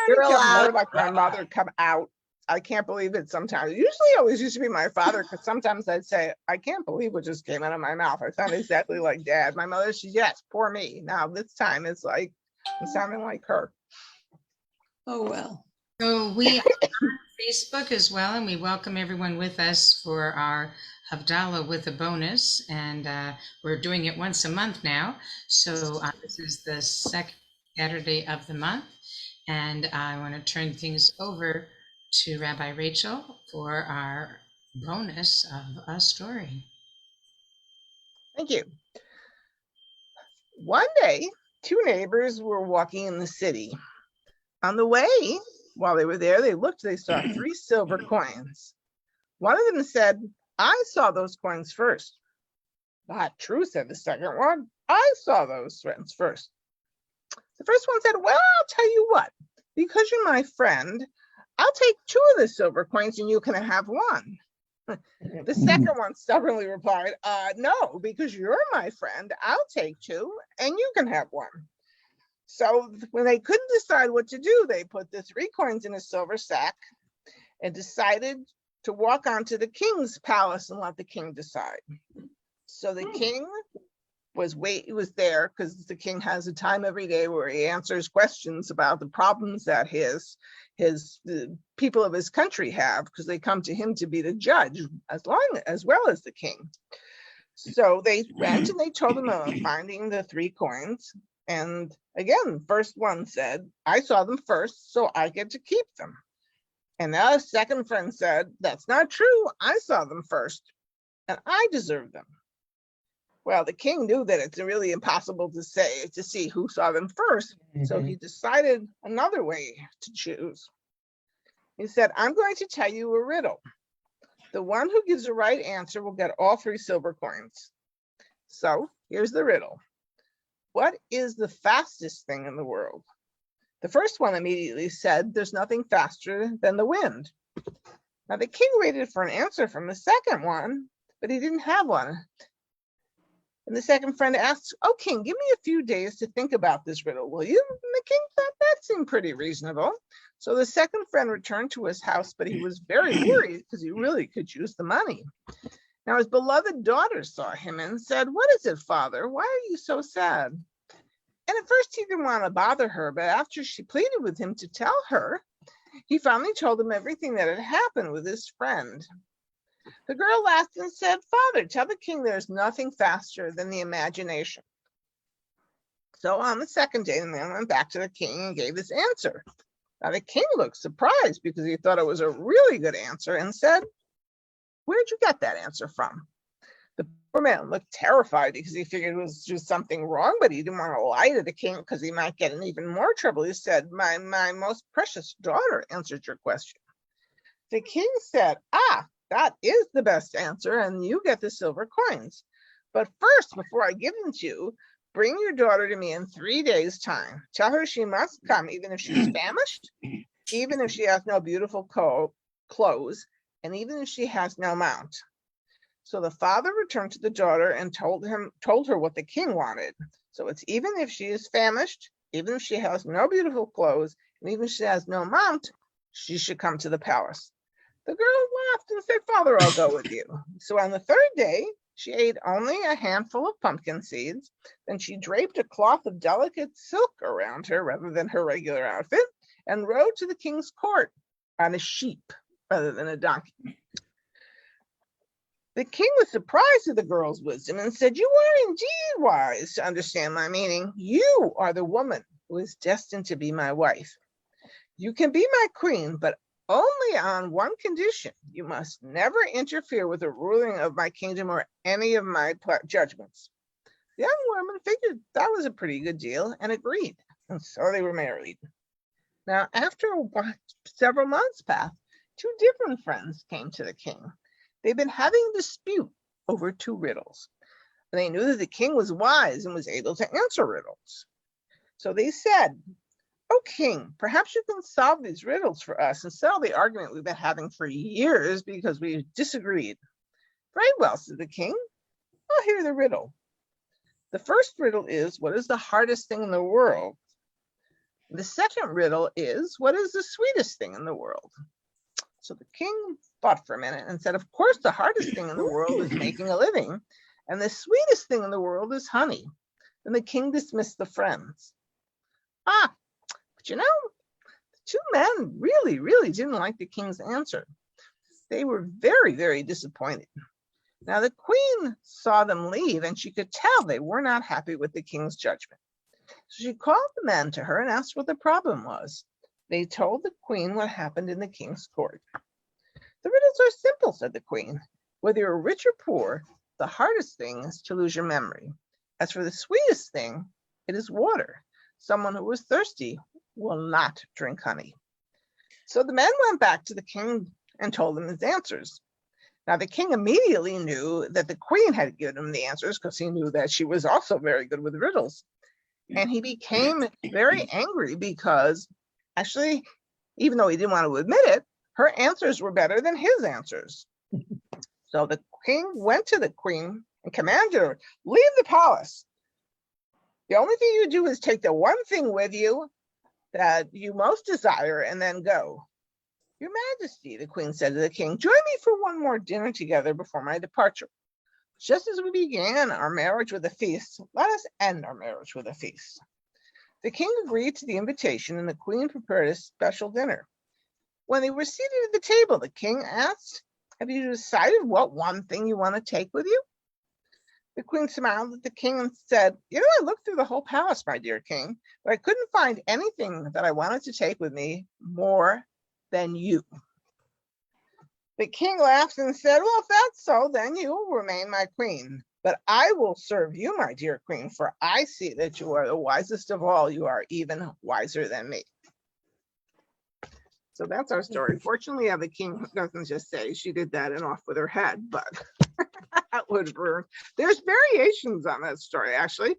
You're starting to have more allowed. like my mother come out. I can't believe it sometimes. Usually always used to be my father, because sometimes I'd say, I can't believe what just came out of my mouth. I sound exactly like dad. My mother, she's, yes, poor me. Now this time it's like, I'm sounding like her. Oh, well. So we are on Facebook as well, and we welcome everyone with us for our Havdalah with a bonus, and we're doing it once a month now. So this is the second Saturday of the month, and I want to turn things over to Rabbi Rachel for our bonus of a story. Thank you. One day, two neighbors were walking in the city. On the way, while they were there, they saw 3 silver coins. One of them said, I saw those coins first. Not true, said the second one. I saw those coins first. The first one said, well, I'll tell you what, because you're my friend, I'll take 2 of the silver coins and you can have 1. The second one stubbornly replied, no, because you're my friend, I'll take 2 and you can have 1. So when they couldn't decide what to do, they put the 3 coins in a silver sack and decided to walk on to the king's palace and let the king decide. So the king was there because the king has a time every day where he answers questions about the problems that the people of his country have, because they come to him to be the judge as well as the king. So they went and they told him about finding the 3 coins. And again, first one said, I saw them first, so I get to keep them. And now a second friend said, that's not true. I saw them first and I deserve them. Well, the king knew that it's really impossible to see who saw them first. Mm-hmm. So he decided another way to choose. He said, I'm going to tell you a riddle. The one who gives the right answer will get all 3 silver coins. So here's the riddle. What is the fastest thing in the world? The first one immediately said, there's nothing faster than the wind. Now the king waited for an answer from the second one, but he didn't have one. And the second friend asked, oh, king, give me a few days to think about this riddle, will you? And the king thought that seemed pretty reasonable. So the second friend returned to his house, but he was very worried because he really could use the money. Now his beloved daughter saw him and said, what is it, father? Why are you so sad? And at first he didn't want to bother her, but after she pleaded with him to tell her, he finally told him everything that had happened with his friend. The girl laughed and said, Father, tell the king there's nothing faster than the imagination. So on the second day, the man went back to the king and gave his answer. Now the king looked surprised because he thought it was a really good answer and said, where'd you get that answer from? The poor man looked terrified because he figured it was just something wrong, but he didn't want to lie to the king because he might get in even more trouble. He said, my most precious daughter answered your question. The king said, that is the best answer, and you get the silver coins. But first, before I give them to you, bring your daughter to me in 3 days' time. Tell her she must come, even if she's famished, even if she has no beautiful clothes, and even if she has no mount. So the father returned to the daughter and told her what the king wanted. So it's even if she is famished, even if she has no beautiful clothes, and even if she has no mount, she should come to the palace. The girl laughed and said, Father, I'll go with you. So on the 3rd day, she ate only a handful of pumpkin seeds. Then she draped a cloth of delicate silk around her rather than her regular outfit and rode to the king's court on a sheep rather than a donkey. The king was surprised at the girl's wisdom and said, you are indeed wise to understand my meaning. You are the woman who is destined to be my wife. You can be my queen, but only on one condition. You must never interfere with the ruling of my kingdom or any of my judgments. The young woman figured that was a pretty good deal and agreed, and so they were married. Now, after several months passed, 2 different friends came to the king. They'd been having a dispute over 2 riddles. And they knew that the king was wise and was able to answer riddles. So they said, oh, king, perhaps you can solve these riddles for us and settle the argument we've been having for years because we disagreed. Very well, said the king. I'll hear the riddle. The first riddle is, what is the hardest thing in the world? The second riddle is, what is the sweetest thing in the world? So the king thought for a minute and said, of course, the hardest thing in the world is making a living, and the sweetest thing in the world is honey. And the king dismissed the friends. But you know, the two men really didn't like the king's answer. They were very disappointed. Now the queen saw them leave, and she could tell they were not happy with the king's judgment. So she called the men to her and asked what the problem was. They told the queen what happened in the king's court. The riddles are simple, said the queen. Whether you're rich or poor, the hardest thing is to lose your memory. As for the sweetest thing, it is water. Someone who is thirsty will not drink honey. So the men went back to the king and told him his answers. Now the king immediately knew that the queen had given him the answers because he knew that she was also very good with riddles. And he became very angry because actually, even though he didn't want to admit it, her answers were better than his answers. So the king went to the queen and commanded her, leave the palace. The only thing you do is take the one thing with you that you most desire and then go. Your Majesty, the queen said to the king, join me for one more dinner together before my departure. Just as we began our marriage with a feast, let us end our marriage with a feast. The king agreed to the invitation, and the queen prepared a special dinner. When they were seated at the table, the king asked, have you decided what one thing you want to take with you? The queen smiled at the king and said, you know, I looked through the whole palace, my dear king, but I couldn't find anything that I wanted to take with me more than you. The king laughed and said, well, if that's so, then you will remain my queen. But I will serve you, my dear queen, for I see that you are the wisest of all. You are even wiser than me. So that's our story. Fortunately, the king doesn't just say she did that and off with her head, but that would burn. There's variations on that story, actually.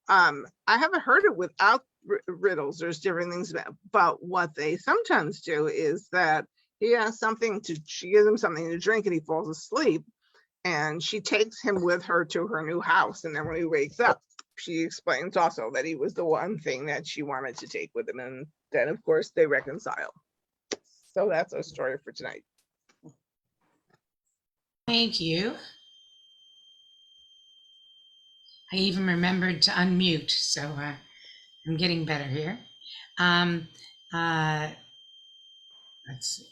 I haven't heard it without riddles. There's different things but what they sometimes do is that he has she gives him something to drink and he falls asleep, and she takes him with her to her new house. And then when he wakes up, she explains also that he was the one thing that she wanted to take with him. And then, of course, they reconcile. So that's our story for tonight. Thank you. I even remembered to unmute, so I'm getting better here. Let's see.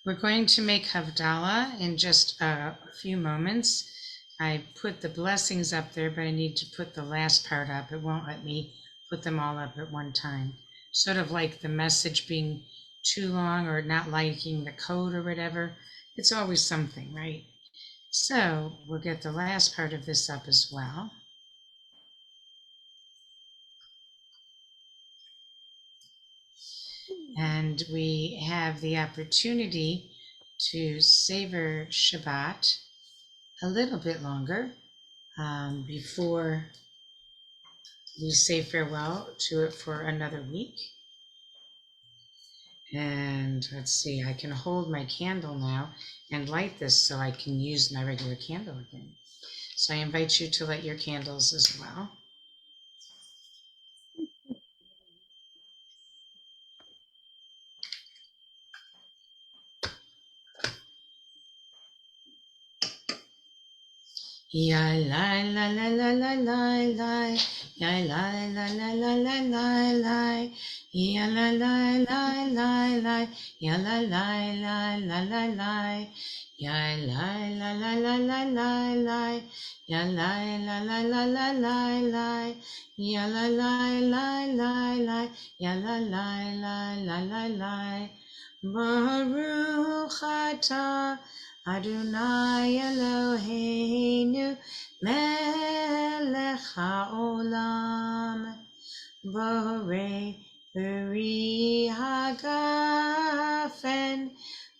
We're going to make Havdalah in just a few moments. I put the blessings up there, but I need to put the last part up. It won't let me put them all up at one time. Sort of like the message being too long or not liking the code or whatever. It's always something, right? So we'll get the last part of this up as well. And we have the opportunity to savor Shabbat a little bit longer before we say farewell to it for another week. And let's see, I can hold my candle now and light this so I can use my regular candle again. So I invite you to light your candles as well. Ya la la la la la la la, ya la la la la la la la, ya la la la la la, ya la la la la la la, ya la la la la la la la, ya la la la la la la la, ya la la la la la, ya la la la la la la. Baruch atah Adonai Eloheinu melech haolam borei peri hagafen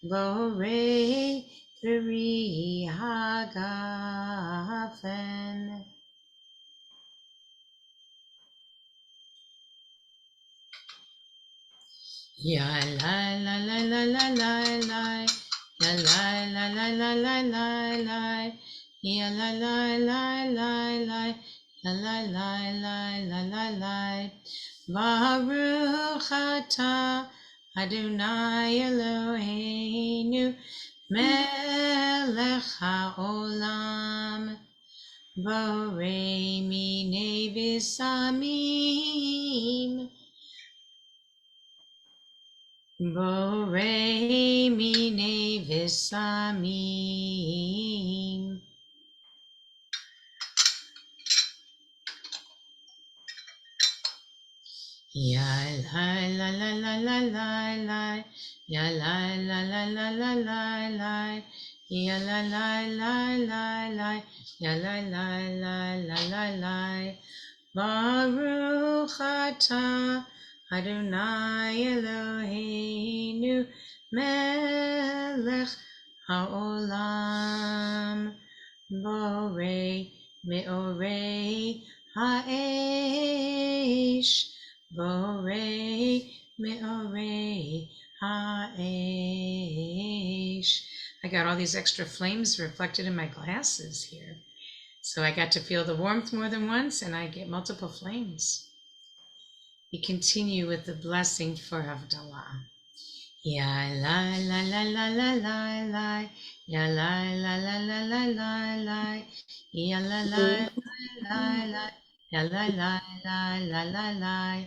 borei peri hagafen. Ya la la la la la la la, ya la la la la la la la, ya la la la la la, la la la la la la. Baruch atah Adonai Eloheinu melech haolam borei minei v'samim borei minei v'samim. Ya la la la la la la la, ya la la la la la la la, ya la la la la la, ya la la la la la la. Baruch atah Adonai Eloheinu melech haolam borei meorei ha'esh borei meorei ha'esh. I got all these extra flames reflected in my glasses here. So I got to feel the warmth more than once, and I get multiple flames. We continue with the blessing for Havdalah. Ya la la la la la la la, ya la la la la la la la, ya la la la la, ya la la la la la la.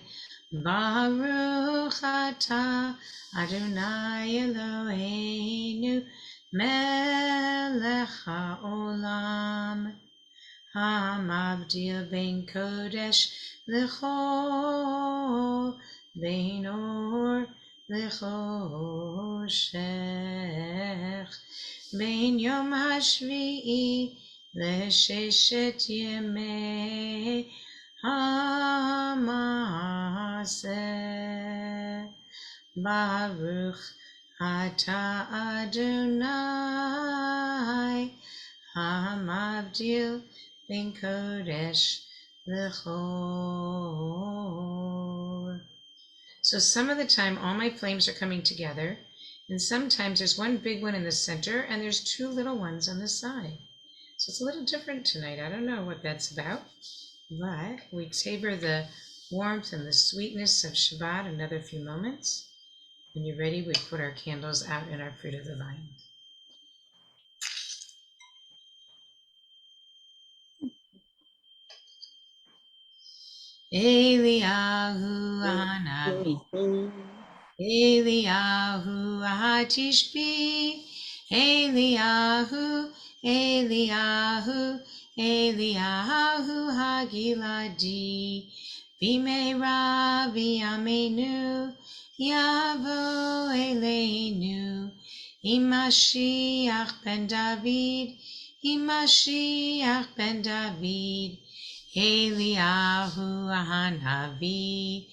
Baruch atah Adonai Eloheinu melech haolam hamavdil ben kodesh l'chol ben or l'choshech ben yom hashvi'i l'sheshet yemei ha'maseh. Baruch atah Adonai hamavdil ben kodesh l'chol. So some of the time all my flames are coming together, and sometimes there's one big one in the center and there's two little ones on the side. So it's a little different tonight. I don't know what that's about, but we savor the warmth and the sweetness of Shabbat another few moments. When you're ready, we put our candles out in our fruit of the vine. Eliyahu Hanavi, Eliyahu Hatishbi, Eliyahu, Eliyahu, Eliyahu Hagiladi, Bimera v'yamenu, Yavo Eleinu, Imashiach ben David, Imashiach ben David, Eliyahu Hanavi,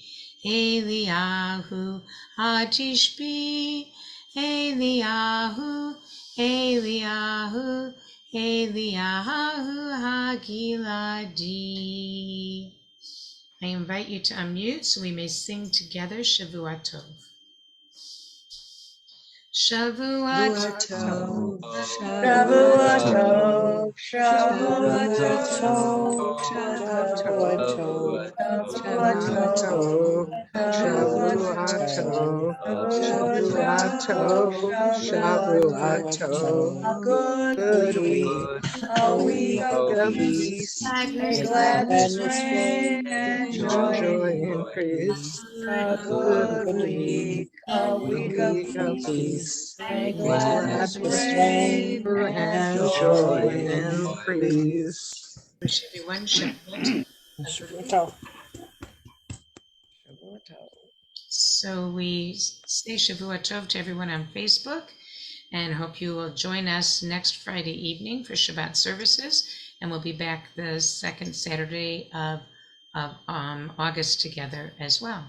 Eliyahu Hatishbi, Eliyahu, Eliyahu, Eliyahu Hagiladi. I invite you to unmute so we may sing together Shavua Tov. Shavua Tov, Shavua Tov, Shavua Shavua Tov, Shavua Tov, Shavua Tov, Shavua Tov. Good week, a week of peace, gladness, rain, and joy joy. increase. A Good good week, week, a a week of week of peace, peace, gladness, rain, and and joy joy. increase. wish everyone Shabbat. So we say Shavua Tov to everyone on Facebook, and hope you will join us next Friday evening for Shabbat services, and we'll be back the second Saturday of August together as well.